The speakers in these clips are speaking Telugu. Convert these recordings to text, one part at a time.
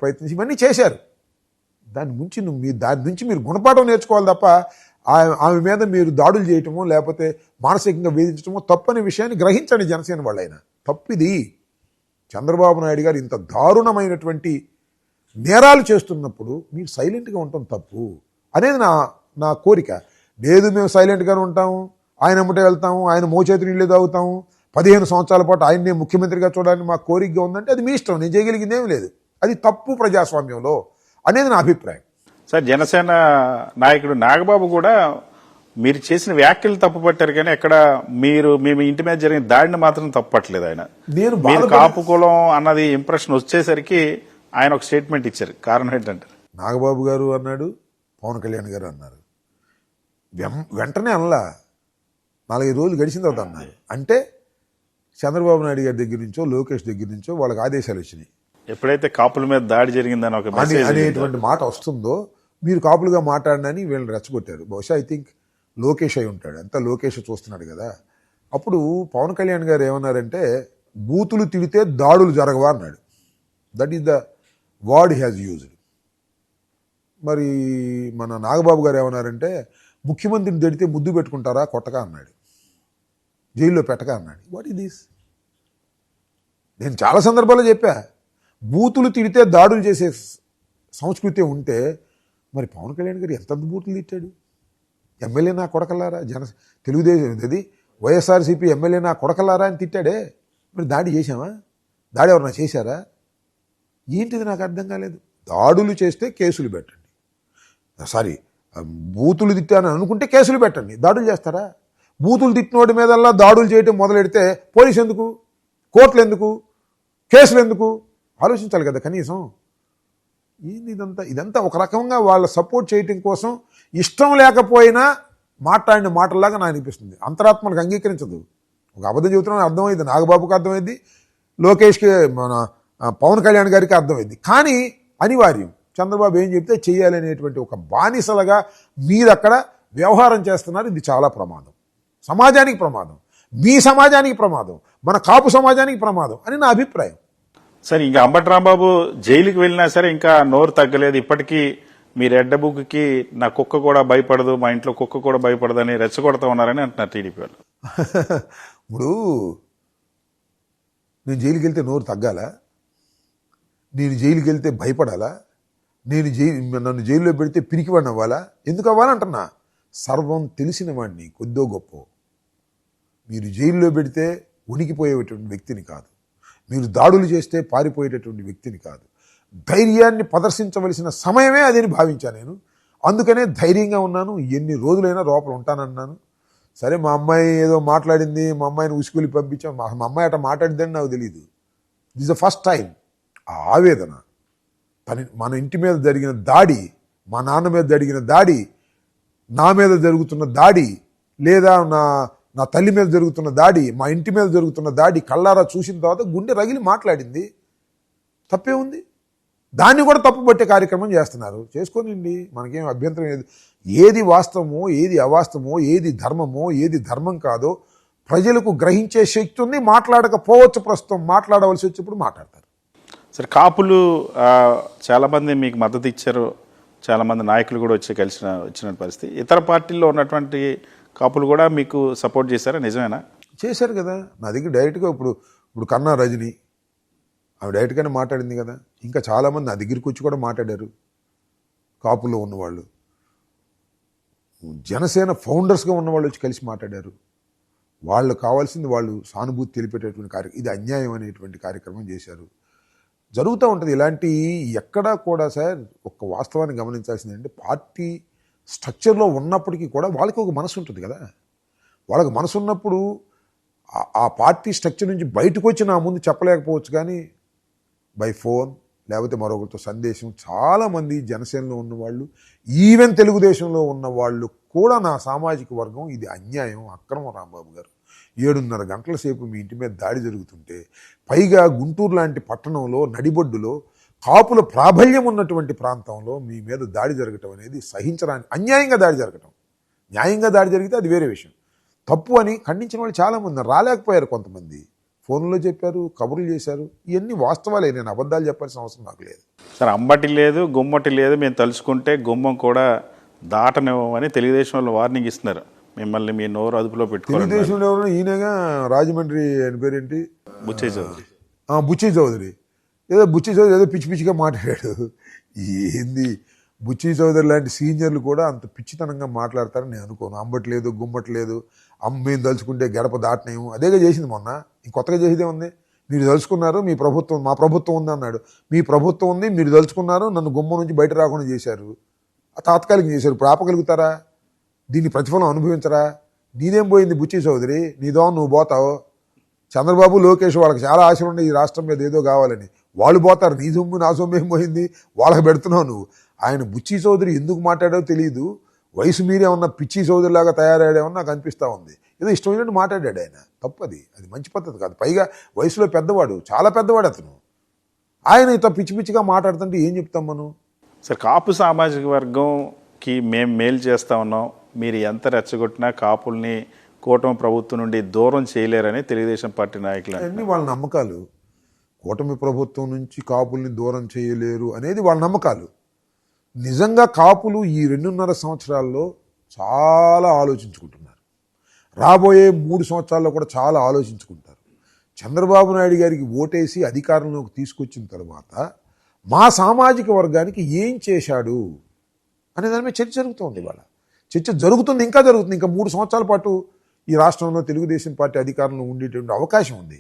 ప్రయత్నించి ఇవన్నీ చేశారు. దాని నుంచి మీరు గుణపాఠం నేర్చుకోవాలి తప్ప ఆమె మీద మీరు దాడులు చేయటమో లేకపోతే మానసికంగా వేధించడమో తప్పని విషయాన్ని గ్రహించండి. జనసేన వాళ్ళైనా తప్పిది. చంద్రబాబు నాయుడు గారు ఇంత దారుణమైనటువంటి నేరాలు చేస్తున్నప్పుడు మీరు సైలెంట్గా ఉండటం తప్పు అనేది నా కోరిక. లేదు మేము సైలెంట్గానే ఉంటాము, ఆయన ఎమ్మటే వెళ్తాము, ఆయన మోచేతి నీళ్ళే తాగుతాము, 15 సంవత్సరాల పాటు ఆయన్నే ముఖ్యమంత్రిగా చూడాలని మా కోరికగా ఉందంటే అది మీ ఇష్టం, నేను చేయగలిగింది ఏమీ లేదు. అది తప్పు ప్రజాస్వామ్యంలో అనేది నా అభిప్రాయం. సార్, జనసేన నాయకుడు నాగబాబు కూడా మీరు చేసిన వ్యాఖ్యలు తప్పుపట్టారు, కానీ ఎక్కడ మేము ఇంటి మీద జరిగిన దాడిని మాత్రం తప్పుపట్టలేదు. ఆయన మీరు కాపు కులం అన్నది ఇంప్రెషన్ వచ్చేసరికి ఆయన ఒక స్టేట్మెంట్ ఇచ్చారు. కారణం ఏంటంటే నాగబాబు గారు అన్నాడు, పవన్ కళ్యాణ్ గారు అన్నారు. వెంటనే అనలా, 4-5 రోజులు గడిచిన తర్వాత అన్నారు. అంటే చంద్రబాబు నాయుడు గారి దగ్గర నుంచో లోకేష్ దగ్గర నుంచో వాళ్ళకి ఆదేశాలు వచ్చినాయి. ఎప్పుడైతే కాపుల మీద దాడి జరిగిందని ఒక అనేటువంటి మాట వస్తుందో మీరు కాపులుగా మాట్లాడనని వీళ్ళని రెచ్చగొట్టారు. బహుశా ఐ థింక్ లోకేష్ అయి ఉంటాడు, అంతా లోకేష్ చూస్తున్నాడు కదా. అప్పుడు పవన్ కళ్యాణ్ గారు ఏమన్నారంటే బూతులు తిడితే దాడులు జరగవా అన్నాడు. That is the word has used. మరి మన నాగబాబు గారు ఏమన్నారంటే ముఖ్యమంత్రిని తిడితే ముద్దు పెట్టుకుంటారా కొట్టగా అన్నాడు, జైల్లో పెట్టగా అన్నాడు. What is this? నేను చాలా సందర్భాల్లో చెప్పా, బూతులు తిడితే దాడులు చేసే సంస్కృతి ఉంటే మరి పవన్ కళ్యాణ్ గారు ఎంత బూతులు తిట్టాడు. ఎమ్మెల్యే నా కొడకల్లారా, తెలుగుదేశం అది వైఎస్ఆర్సీపీ ఎమ్మెల్యే నా కొడకల్లారా అని తిట్టాడే. మరి దాడి చేశామా? దాడి ఎవరన్నా చేశారా? ఏంటిది నాకు అర్థం కాలేదు. దాడులు చేస్తే కేసులు పెట్టండి, సారీ బూతులు తిట్టాను అనుకుంటే కేసులు పెట్టండి, దాడులు చేస్తారా? బూతులు తిట్టినోడి మీదల్లా దాడులు చేయటం మొదలెడితే పోలీసు ఎందుకు, కోర్టులు ఎందుకు, కేసులు ఎందుకు? ఆలోచించాలి కదా కనీసం. ఏంది ఇదంతా ఒక రకంగా వాళ్ళ సపోర్ట్ చేయటం కోసం ఇష్టం లేకపోయినా మాట్లాడిన మాటల్లాగా నాకు అనిపిస్తుంది. అంతరాత్మలకు అంగీకరించదు. ఒక అబద్ధం చెబుతున్నాను అర్థమైంది, నాగబాబుకి అర్థమైంది, లోకేష్కి మన పవన్ కళ్యాణ్ గారికి అర్థమైంది. కానీ అనివార్యం, చంద్రబాబు ఏం చెప్తే చేయాలనేటువంటి ఒక బానిసలుగా మీరు అక్కడ వ్యవహారం చేస్తున్నారు. ఇది చాలా ప్రమాదం, సమాజానికి ప్రమాదం, మీ సమాజానికి ప్రమాదం, మన కాపు సమాజానికి ప్రమాదం అని నా అభిప్రాయం. సరే, ఇంకా అంబటి రాంబాబు జైలుకి వెళ్ళినా సరే ఇంకా నోరు తగ్గలేదు. ఇప్పటికీ మీ రెడ్డ బుక్కి నా కుక్క కూడా భయపడదు, మా ఇంట్లో కుక్క కూడా భయపడదు అని రెచ్చగొడతా ఉన్నారని అంటున్నారు టీడీపీ వాళ్ళు. ఇప్పుడు నేను జైలుకి వెళ్తే నోరు తగ్గాలా? నేను జైలుకి వెళ్తే భయపడాలా? నన్ను జైల్లో పెడితే పిరికివాడిని అవ్వాలా? ఎందుకు అవ్వాలంటున్నా? సర్వం తెలిసిన వాడిని కొద్దో గొప్ప. మీరు జైల్లో పెడితే ఉనికిపోయేటువంటి వ్యక్తిని కాదు, మీరు దాడులు చేస్తే పారిపోయేటటువంటి వ్యక్తిని కాదు. ధైర్యాన్ని ప్రదర్శించవలసిన సమయమే అదని భావించాను నేను. అందుకనే ధైర్యంగా ఉన్నాను. ఎన్ని రోజులైనా లోపల ఉంటానన్నాను. సరే, మా అమ్మాయి ఏదో మాట్లాడింది, మా అమ్మాయిని ఉసుకులి పంపించాం. మా అమ్మాయి అట్లా మాట్లాడిందని నాకు తెలియదు. This the first time. ఆ ఆవేదన, మన ఇంటి మీద జరిగిన దాడి, మా నాన్న మీద జరిగిన దాడి, నా మీద జరుగుతున్న దాడి, లేదా నా తల్లి మీద జరుగుతున్న దాడి, మా ఇంటి మీద జరుగుతున్న దాడి కళ్ళారా చూసిన తర్వాత గుండె రగిలి మాట్లాడింది. తప్పే ఉంది? దాన్ని కూడా తప్పుపట్టే కార్యక్రమం చేస్తున్నారు. చేసుకోనండి, మనకేం అభ్యంతరం లేదు. ఏది వాస్తవమో, ఏది అవాస్తవమో, ఏది ధర్మమో, ఏది ధర్మం కాదో ప్రజలకు గ్రహించే శక్తి ఉంది. మాట్లాడకపోవచ్చు, ప్రస్తుతం మాట్లాడవలసి వచ్చినప్పుడు మాట్లాడతారు. సరే, కాపులు చాలామంది మీకు మద్దతు ఇచ్చారు, చాలామంది నాయకులు కూడా వచ్చిన పరిస్థితి. ఇతర పార్టీల్లో ఉన్నటువంటి కాపులు కూడా మీకు సపోర్ట్ చేశారా? నిజమేనా? చేశారు కదా. నా దగ్గర డైరెక్ట్గా ఇప్పుడు కన్నా రజని ఆమె డైరెక్ట్గానే మాట్లాడింది కదా. ఇంకా చాలామంది నా దగ్గరికి వచ్చి కూడా మాట్లాడారు. కాపులో ఉన్నవాళ్ళు, జనసేన ఫౌండర్స్గా ఉన్నవాళ్ళు వచ్చి కలిసి మాట్లాడారు. వాళ్ళు కావాల్సింది వాళ్ళు సానుభూతి తెలిపేటటువంటి కార్యక్రమం, ఇది అన్యాయం అనేటువంటి కార్యక్రమం చేశారు. జరుగుతూ ఉంటుంది ఇలాంటి. ఎక్కడా కూడా సార్ ఒక్క వాస్తవాన్ని గమనించాల్సింది అంటే పార్టీ స్ట్రక్చర్లో ఉన్నప్పటికీ కూడా వాళ్ళకి ఒక మనసు ఉంటుంది కదా. వాళ్ళకి మనసు ఉన్నప్పుడు ఆ పార్టీ స్ట్రక్చర్ నుంచి బయటకు వచ్చి నా ముందు చెప్పలేకపోవచ్చు, కానీ బై ఫోన్ లేకపోతే మరొకరితో సందేశం చాలామంది జనసేనలో ఉన్నవాళ్ళు, ఈవెన్ తెలుగుదేశంలో ఉన్న వాళ్ళు కూడా నా సామాజిక వర్గం ఇది అన్యాయం, అక్రమం రాంబాబు గారు, 7:30 గంటల సేపు మీ ఇంటి మీద దాడి జరుగుతుంటే, పైగా గుంటూరు లాంటి పట్టణంలో నడిబొడ్డులో కాపుల ప్రాబల్యం ఉన్నటువంటి ప్రాంతంలో మీ మీద దాడి జరగటం అనేది సహించరాని, అన్యాయంగా దాడి జరగటం. న్యాయంగా దాడి జరిగితే అది వేరే విషయం. తప్పు అని ఖండించిన వాళ్ళు చాలామంది రాలేకపోయారు. కొంతమంది ఫోన్లో చెప్పారు, కబుర్లు చేశారు. ఇవన్నీ వాస్తవాలే, నేను అబద్ధాలు చెప్పాల్సిన అవసరం నాకు లేదు. సార్, అంబటి లేదు, గుమ్మటి లేదు, మేము తలుచుకుంటే గుమ్మం కూడా దాటనివ్వమని తెలుగుదేశం వాళ్ళు వార్నింగ్ ఇస్తున్నారు. మిమ్మల్ని మీ నోరు అదుపులో పెట్టుకోవాలి. తెలుగుదేశంలో ఎవరు ఈయనగా రాజమండ్రి ఆయన పేరేంటి, బుచ్చయ్య చౌదరి. బుచ్చి చౌదరి. బుచ్చి చౌదరి ఏదో పిచ్చి పిచ్చిగా మాట్లాడాడు. ఏంది బుచ్చి చౌదరి లాంటి సీనియర్లు కూడా అంత పిచ్చితనంగా మాట్లాడతారని నేను అనుకోను. అంబట్లేదు, గుమ్మట్లేదు, మేము తలుచుకుంటే గడప దాటనేము, అదేగా చేసింది మొన్న. ఇంకొత్తగా చేసేదే ఉంది. మీరు తలుచుకున్నారు, మీ ప్రభుత్వం, మా ప్రభుత్వం ఉంది అన్నాడు. మీ ప్రభుత్వం ఉంది, మీరు తలుచుకున్నారు, నన్ను గుమ్మం నుంచి బయట రాకుండా చేశారు, తాత్కాలికం చేశారు. ఇప్పుడు ఆపగలుగుతారా? దీన్ని ప్రతిఫలం అనుభవించరా? నీదేం పోయింది బుచ్చి చౌదరి, నీదో నువ్వు పోతావు. చంద్రబాబు, లోకేష్ వాళ్ళకి చాలా ఆశలు ఉన్నాయి ఈ రాష్ట్రం మీద ఏదో కావాలని, వాళ్ళు పోతారు. నీ సొమ్ము నా సొమ్ము ఏం పోయింది, వాళ్ళకి పెడుతున్నావు నువ్వు. ఆయన బుచ్చి చౌదరి ఎందుకు మాట్లాడావో తెలియదు. వయసు మీరేమన్నా పిచ్చి చౌదరి లాగా తయారయ్యాడేమో నాకు అనిపిస్తూ ఉంది. ఏదో ఇష్టమైనట్టు మాట్లాడాడు ఆయన. తప్పది, అది మంచి పద్ధతి కాదు. పైగా వయసులో పెద్దవాడు, చాలా పెద్దవాడు అతను. ఆయన ఇట్లా పిచ్చి పిచ్చిగా మాట్లాడుతుంటే ఏం చెప్తాం మనం? సార్, కాపు సామాజిక వర్గంకి మేము మేలు చేస్తా ఉన్నాం, మీరు ఎంత రెచ్చగొట్టినా కాపుల్ని కూటమి ప్రభుత్వం నుండి దూరం చేయలేరని తెలుగుదేశం పార్టీ నాయకులు. అన్నీ వాళ్ళ నమ్మకాలు. కూటమి ప్రభుత్వం నుంచి కాపుల్ని దూరం చేయలేరు అనేది వాళ్ళ నమ్మకాలు. నిజంగా కాపులు ఈ 2.5 సంవత్సరాల్లో చాలా ఆలోచించుకుంటున్నారు. రాబోయే 3 సంవత్సరాల్లో కూడా చాలా ఆలోచించుకుంటారు. చంద్రబాబు నాయుడు గారికి ఓటేసి అధికారంలోకి తీసుకొచ్చిన తర్వాత మా సామాజిక వర్గానికి ఏం చేశాడు అనే దాని మీద చర్చ జరుగుతుంది. ఇవాళ చర్చ జరుగుతుంది, ఇంకా జరుగుతుంది. ఇంకా 3 సంవత్సరాల పాటు ఈ రాష్ట్రంలో తెలుగుదేశం పార్టీ అధికారంలో ఉండేటువంటి అవకాశం ఉంది.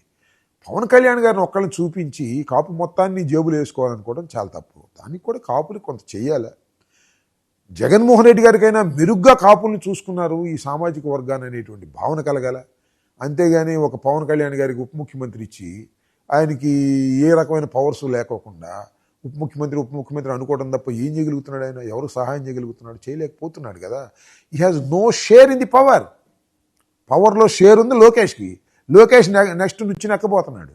పవన్ కళ్యాణ్ గారిని ఒక్కళ్ళని చూపించి కాపు మొత్తాన్ని జేబులు వేసుకోవాలనుకోవడం చాలా తప్పు. దానికి కూడా కాపులు కొంత చేయాలి. జగన్మోహన్ రెడ్డి గారికైనా మెరుగ్గా కాపుల్ని చూసుకున్నారు ఈ సామాజిక వర్గాన్ని అనేటువంటి భావన కలగాల. అంతేగాని ఒక పవన్ కళ్యాణ్ గారికి ఉప ముఖ్యమంత్రి ఇచ్చి ఆయనకి ఏ రకమైన పవర్స్ లేకోకుండా ఉప ముఖ్యమంత్రి అనుకోవడం తప్ప ఏం చేయగలుగుతున్నాడు ఆయన? ఎవరు సహాయం చేయగలుగుతున్నాడు? చేయలేకపోతున్నాడు కదా. He has no share in the power. పవర్లో షేర్ ఉంది లోకేష్కి. లోకేష్ నెక్స్ట్ నుంచి నెక్కబోతున్నాడు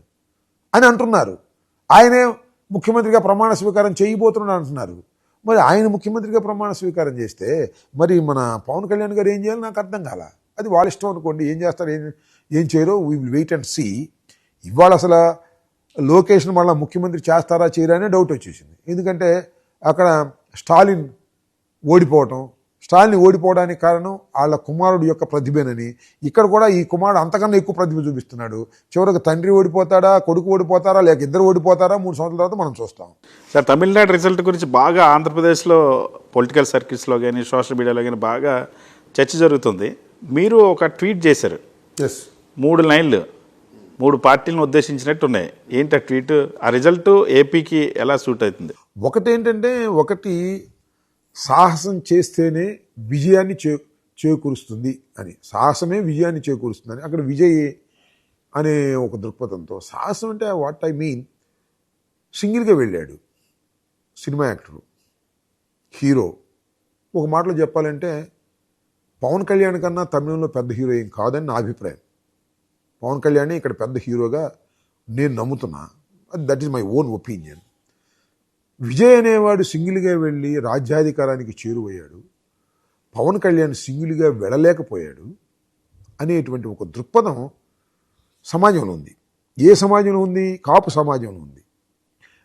అని అంటున్నారు. ఆయనే ముఖ్యమంత్రిగా ప్రమాణ స్వీకారం చేయబోతున్నాడు అంటున్నారు. మరి ఆయన ముఖ్యమంత్రిగా ప్రమాణ స్వీకారం చేస్తే మరి మన పవన్ కళ్యాణ్ గారు ఏం చేయాలి నాకు అర్థం కాల. అది వాళ్ళ ఇష్టం అనుకోండి, ఏం చేస్తారు ఏం చేయరో we will wait and see. ఇవాళ అసలు లోకేష్ను మళ్ళీ ముఖ్యమంత్రి చేస్తారా చేయరా అనే డౌట్ వచ్చేసింది. ఎందుకంటే అక్కడ స్టాలిన్ ఓడిపోవడానికి కారణం వాళ్ళ కుమారుడు యొక్క ప్రతిభేనని, ఇక్కడ కూడా ఈ కుమారుడు అంతకన్నా ఎక్కువ ప్రతిభ చూపిస్తున్నాడు. చివరికి తండ్రి ఓడిపోతాడా, కొడుకు ఓడిపోతారా, లేక ఇద్దరు ఓడిపోతారా 3 సంవత్సరాల తర్వాత మనం చూస్తాం. సార్, తమిళనాడు రిజల్ట్ గురించి బాగా ఆంధ్రప్రదేశ్లో పొలిటికల్ సర్కిల్స్లో కానీ సోషల్ మీడియాలో కానీ బాగా చర్చ జరుగుతుంది. మీరు ఒక ట్వీట్ చేశారు. 3 లైన్లు 3 పార్టీలను ఉద్దేశించినట్టు ఉన్నాయి. ఏంటి ఆ ట్వీట్? ఆ రిజల్ట్ ఏపీకి ఎలా సూట్ అవుతుంది? ఒకటి సాహసం చేస్తేనే విజయాన్ని చేకూరుస్తుంది అని, సాహసమే విజయాన్ని చేకూరుస్తుందని, అక్కడ విజయ్ అనే ఒక దృక్పథంతో. సాహసం అంటే వాట్ ఐ మీన్, సింగిల్గా వెళ్ళాడు సినిమా యాక్టరు, హీరో. ఒక మాటలో చెప్పాలంటే పవన్ కళ్యాణ్ కన్నా తమిళంలో పెద్ద హీరో ఏం కాదని నా అభిప్రాయం. పవన్ కళ్యాణ్ ఇక్కడ పెద్ద హీరోగా నేను నమ్ముతున్నా. That is my own opinion. Vijay అనేవాడు సింగిల్గా వెళ్ళి రాజ్యాధికారానికి చేరువయ్యాడు, పవన్ కళ్యాణ్ సింగిల్గా వెళ్ళలేకపోయాడు అనేటువంటి ఒక దృక్పథం సమాజంలో ఉంది. ఏ సమాజంలో ఉంది? కాపు సమాజంలో ఉంది.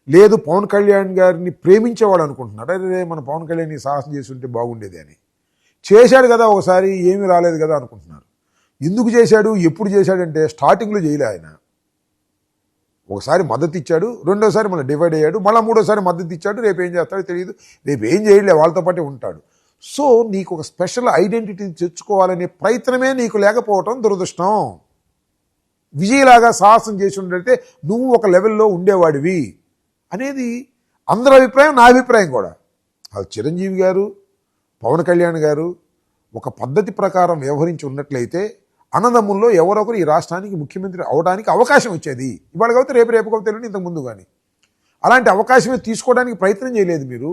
లేదు, పవన్ కళ్యాణ్ గారిని ప్రేమించేవాడు అనుకుంటున్నాడు, అరే మన పవన్ కళ్యాణ్ సాహసం చేసి ఉంటే బాగుండేది అని. చేశాడు కదా ఒకసారి, ఏమీ రాలేదు కదా అనుకుంటున్నారు. ఎందుకు చేశాడు, ఎప్పుడు చేశాడంటే స్టార్టింగ్లో చేయలే ఆయన. ఒకసారి మద్దతు ఇచ్చాడు, రెండోసారి మళ్ళీ డివైడ్ అయ్యాడు, మళ్ళీ మూడోసారి మద్దతు ఇచ్చాడు. రేపు ఏం చేస్తాడో తెలియదు, రేపు ఏం చేయలే, వాళ్ళతో పాటే ఉంటాడు. సో నీకు ఒక స్పెషల్ ఐడెంటిటీని తెచ్చుకోవాలనే ప్రయత్నమే నీకు లేకపోవటం దురదృష్టం. విజయ్లాగా సాహసం చేసి ఉండేస్తే నువ్వు ఒక లెవెల్లో ఉండేవాడివి అనేది అందరి అభిప్రాయం, నా అభిప్రాయం కూడా. అది చిరంజీవి గారు, పవన్ కళ్యాణ్ గారు ఒక పద్ధతి ప్రకారం వ్యవహరించి ఉన్నట్లయితే అన్నదమ్ముల్లో ఎవరొకరు ఈ రాష్ట్రానికి ముఖ్యమంత్రి అవడానికి అవకాశం వచ్చేది. ఇవాళ కాబట్టి రేపు కాబట్టి తెలియదు, ఇంతకు ముందు కానీ అలాంటి అవకాశమే తీసుకోవడానికి ప్రయత్నం చేయలేదు మీరు.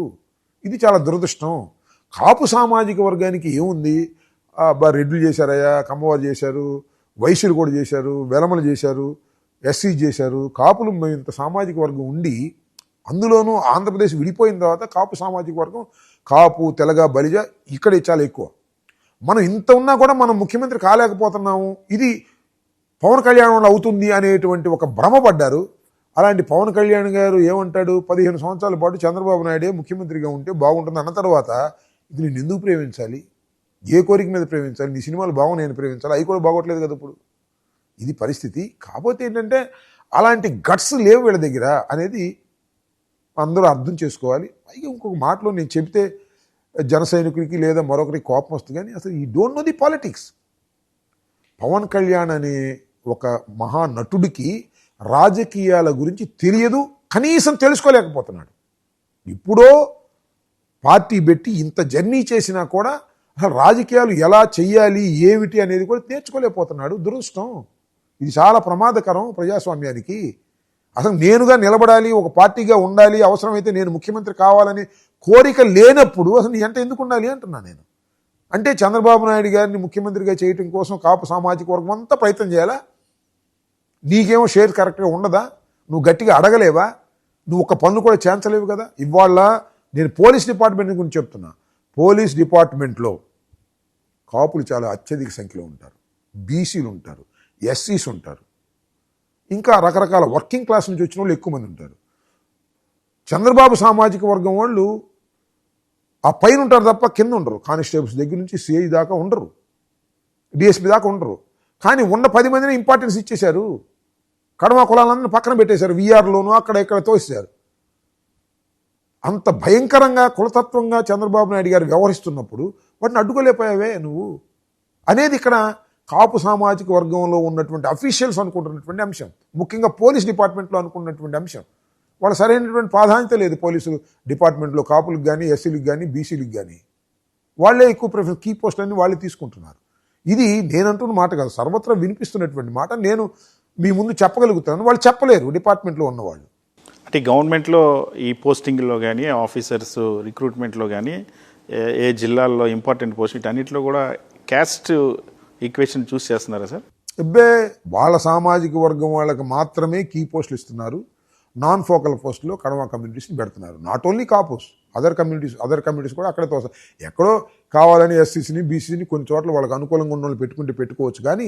ఇది చాలా దురదృష్టం. కాపు సామాజిక వర్గానికి ఏముంది, రెడ్లు చేశారయ్యా, కమ్మవారు చేశారు, వైశ్యులు కూడా చేశారు, వెలమలు చేశారు, ఎస్సీ చేశారు. కాపులు ఇంత సామాజిక వర్గం ఉండి, అందులోనూ ఆంధ్రప్రదేశ్ విడిపోయిన తర్వాత కాపు సామాజిక వర్గం, కాపు, తెలగ, బలిజ ఇక్కడ చాలా ఎక్కువ. మనం ఇంత ఉన్నా కూడా మనం ముఖ్యమంత్రి కాలేకపోతున్నాము. ఇది పవన్ కళ్యాణ్ వల్ల అవుతుంది అనేటువంటి ఒక భ్రమ పడ్డారు. అలాంటి పవన్ కళ్యాణ్ గారు ఏమంటాడు, 15 సంవత్సరాల పాటు చంద్రబాబు నాయుడే ముఖ్యమంత్రిగా ఉంటే బాగుంటుంది అన్న తర్వాత ఇది నేను ఎందుకు ప్రేమించాలి, ఏ కోరిక మీద ప్రేమించాలి, నీ సినిమాలు బాగున్నాయని ప్రేమించాలి, అవి కూడా బాగోట్లేదు కదా ఇప్పుడు. ఇది పరిస్థితి. కాకపోతే ఏంటంటే అలాంటి గట్స్ లేవు వీళ్ళ దగ్గర అనేది అందరూ అర్థం చేసుకోవాలి. పైగా ఇంకొక మాటలో నేను చెబితే జన సైనికుడికి లేదా మరొకరికి కోపం వస్తుంది, కానీ అసలు ఈ don't know the politics. Pawan Kalyan అనే ఒక మహానటుడికి రాజకీయాల గురించి తెలియదు, కనీసం తెలుసుకోలేకపోతున్నాడు. ఇప్పుడో పార్టీ పెట్టి ఇంత జర్నీ చేసినా కూడా అసలు రాజకీయాలు ఎలా చెయ్యాలి ఏమిటి అనేది కూడా నేర్చుకోలేకపోతున్నాడు. దురదృష్టం. ఇది చాలా ప్రమాదకరం ప్రజాస్వామ్యానికి. అసలు నేనుగా నిలబడాలి, ఒక పార్టీగా ఉండాలి, అవసరమైతే నేను ముఖ్యమంత్రి కావాలని కోరిక లేనప్పుడు అసలు నీ అంటే ఎందుకు ఉండాలి అంటున్నా నేను. అంటే చంద్రబాబు నాయుడు గారిని ముఖ్యమంత్రిగా చేయటం కోసం కాపు సామాజిక వర్గం అంతా ప్రయత్నం చేయాలా? నీకేమో షేర్ కరెక్ట్గా ఉండదా? నువ్వు గట్టిగా అడగలేవా? నువ్వు ఒక పన్ను కూడా చేయించలేవు కదా. ఇవాళ నేను పోలీస్ డిపార్ట్మెంట్ గురించి చెప్తున్నా. పోలీస్ డిపార్ట్మెంట్లో కాపులు చాలా అత్యధిక సంఖ్యలో ఉంటారు, బీసీలు ఉంటారు, ఎస్సీస్ ఉంటారు, ఇంకా రకరకాల వర్కింగ్ క్లాస్ నుంచి వచ్చిన వాళ్ళు ఎక్కువ మంది ఉంటారు. చంద్రబాబు సామాజిక వర్గం వాళ్ళు ఆ పైన ఉంటారు తప్ప కింద ఉండరు. కానిస్టేబుల్స్ దగ్గర నుంచి సిఐ దాకా ఉండరు, డిఎస్పీ దాకా ఉండరు. కానీ ఉన్న 10 మందిని ఇంపార్టెన్స్ ఇచ్చేశారు. కడమ కులాలందరినీ పక్కన పెట్టేశారు, వీఆర్లోనూ అక్కడ ఇక్కడ తోసేశారు. అంత భయంకరంగా కులతత్వంగా చంద్రబాబు నాయుడు గారు వ్యవహరిస్తున్నప్పుడు వాటిని అడ్డుకోలేకపోయావే నువ్వు అనేది ఇక్కడ కాపు సామాజిక వర్గంలో ఉన్నటువంటి అఫీషియల్స్ అనుకుంటున్నటువంటి అంశం, ముఖ్యంగా పోలీస్ డిపార్ట్మెంట్లో అనుకున్నటువంటి అంశం. వాళ్ళు సరైనటువంటి ప్రాధాన్యత లేదు పోలీసు డిపార్ట్మెంట్లో కాపులకు కానీ, ఎస్సీలకు కానీ, బీసీలకు కానీ. వాళ్ళే ఎక్కువ ప్రిఫరెన్స్, కీ పోస్టులన్నీ వాళ్ళే తీసుకుంటున్నారు. ఇది నేనంటున్న మాట కాదు, సర్వత్రా వినిపిస్తున్నటువంటి మాట. నేను మీ ముందు చెప్పగలుగుతాను, వాళ్ళు చెప్పలేరు డిపార్ట్మెంట్లో ఉన్నవాళ్ళు. అంటే గవర్నమెంట్లో ఈ పోస్టింగ్లో కానీ, ఆఫీసర్స్ రిక్రూట్మెంట్లో కానీ, ఏ జిల్లాల్లో ఇంపార్టెంట్ పోస్ట్ అన్నింటిలో కూడా క్యాస్ట్ ఈక్వేషన్ చూస్ చేస్తున్నారా సార్? అబ్బే, వాళ్ళ సామాజిక వర్గం వాళ్ళకి మాత్రమే కీ పోస్టులు ఇస్తున్నారు. నాన్ ఫోకల్ పోస్టులో కడమ కమ్యూనిటీస్ని పెడుతున్నారు. Not only Kapus, other communities కూడా అక్కడే తోస్తారు. ఎక్కడో కావాలని ఎస్సీసీని బీసీని కొన్ని చోట్ల వాళ్ళకి అనుకూలంగా ఉన్న వాళ్ళు పెట్టుకోవచ్చు. కానీ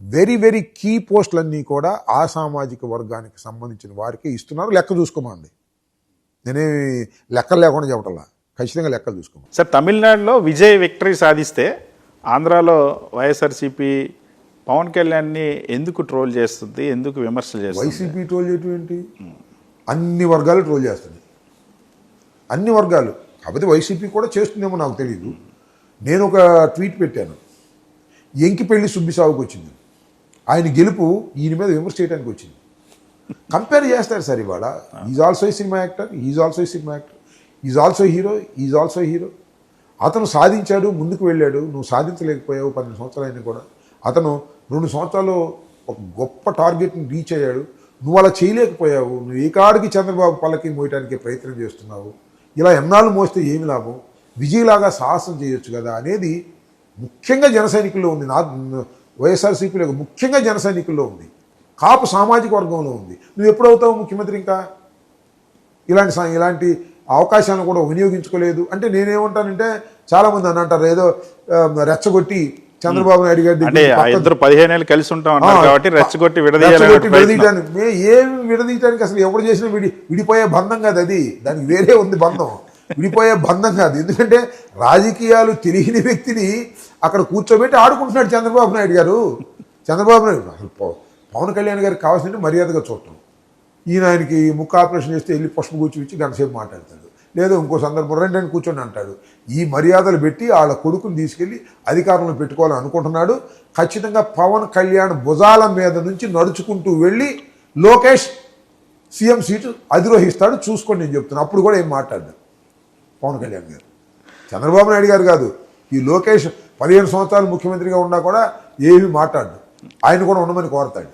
వెరీ వెరీ కీ పోస్టులన్నీ కూడా ఆ సామాజిక వర్గానికి సంబంధించిన వారికి ఇస్తున్నారు. లెక్క చూసుకోమండి, నేనేమి లెక్కలు లేకుండా చెప్పటల్లా, ఖచ్చితంగా లెక్కలు చూసుకోమని. సార్, తమిళనాడులో విజయ్ విక్టరీ సాధిస్తే ఆంధ్రాలో వైఎస్ఆర్సీపీ పవన్ కళ్యాణ్ని ఎందుకు ట్రోల్ చేస్తుంది, ఎందుకు విమర్శలు చేస్తుంది? వైసీపీ ట్రోల్ చేయటం ఏంటి? అన్ని వర్గాలు ట్రోల్ చేస్తుంది, అన్ని వర్గాలు. కాకపోతే వైసీపీ కూడా చేస్తుందేమో నాకు తెలియదు. నేను ఒక ట్వీట్ పెట్టాను, ఎంకిపెళ్లి సుబ్బిసాగుకు వచ్చింది, ఆయన గెలుపు ఈయన మీద విమర్శ చేయడానికి వచ్చింది. కంపేర్ చేస్తారు సార్. ఇవాళ is also a cinema actor, is also a cinema actor, is also hero, is also hero. అతను సాధించాడు, ముందుకు వెళ్ళాడు, నువ్వు సాధించలేకపోయావు. 12 సంవత్సరాలు అయినా కూడా అతను 2 సంవత్సరాలు ఒక గొప్ప టార్గెట్ని రీచ్ అయ్యాడు. నువ్వు అలా చేయలేకపోయావు. నువ్వు ఏ కాడికి చంద్రబాబు పల్లకి మోయటానికి ప్రయత్నం చేస్తున్నావు. ఇలా ఎన్నాళ్ళు మోస్తే ఏమి లాభం, విజయ్లాగా సాహసం చేయొచ్చు కదా అనేది ముఖ్యంగా జన సైనికుల్లో ఉంది. వైఎస్ఆర్సీపీలో ముఖ్యంగా జన సైనికుల్లో ఉంది, కాపు సామాజిక వర్గంలో ఉంది. నువ్వు ఎప్పుడవుతావు ముఖ్యమంత్రి? ఇంకా ఇలాంటి అవకాశాలను కూడా వినియోగించుకోలేదు అంటే నేనేమంటానంటే, చాలామంది అని అంటారు ఏదో రెచ్చగొట్టి చంద్రబాబు నాయుడు గారి అంటే 15 ఏళ్ళు కలిసి ఉంటాం కాబట్టి రెచ్చగొట్టి విడదీయడానికి. ఏమి విడదీయడానికి అసలు ఎవరు చేసినా విడిపోయే బంధం కాదు అది, దానికి వేరే ఉంది బంధం, విడిపోయే బంధం కాదు. ఎందుకంటే రాజకీయాలు తెలియని వ్యక్తిని అక్కడ కూర్చోబెట్టి ఆడుకుంటున్నాడు చంద్రబాబు నాయుడు గారు. చంద్రబాబు నాయుడు అసలు పవన్ కళ్యాణ్ గారికి కావాల్సింది మర్యాదగా చూడటం. ఈయన ఆయనకి ముక్కు ఆపరేషన్ చేస్తే వెళ్ళి పసుపు కూర్చోవిచ్చి గంటసేపు మాట్లాడతాడు, లేదా ఇంకో సందర్భం రెండని కూర్చొని అంటాడు. ఈ మర్యాదలు పెట్టి వాళ్ళ కొడుకుని తీసుకెళ్లి అధికారంలో పెట్టుకోవాలని అనుకుంటున్నాడు. ఖచ్చితంగా పవన్ కళ్యాణ్ భుజాల మీద నుంచి నడుచుకుంటూ వెళ్ళి లోకేష్ సీఎం సీటు అధిరోహిస్తాడు, చూసుకొని నేను చెప్తున్నాను. అప్పుడు కూడా ఏం మాట్లాడ్డా పవన్ కళ్యాణ్ గారు, చంద్రబాబు నాయుడు గారు కాదు. ఈ లోకేష్ 15 సంవత్సరాలు ముఖ్యమంత్రిగా ఉన్నా కూడా ఏమీ మాట్లాడు, ఆయన కూడా ఉండమని కోరతాడు.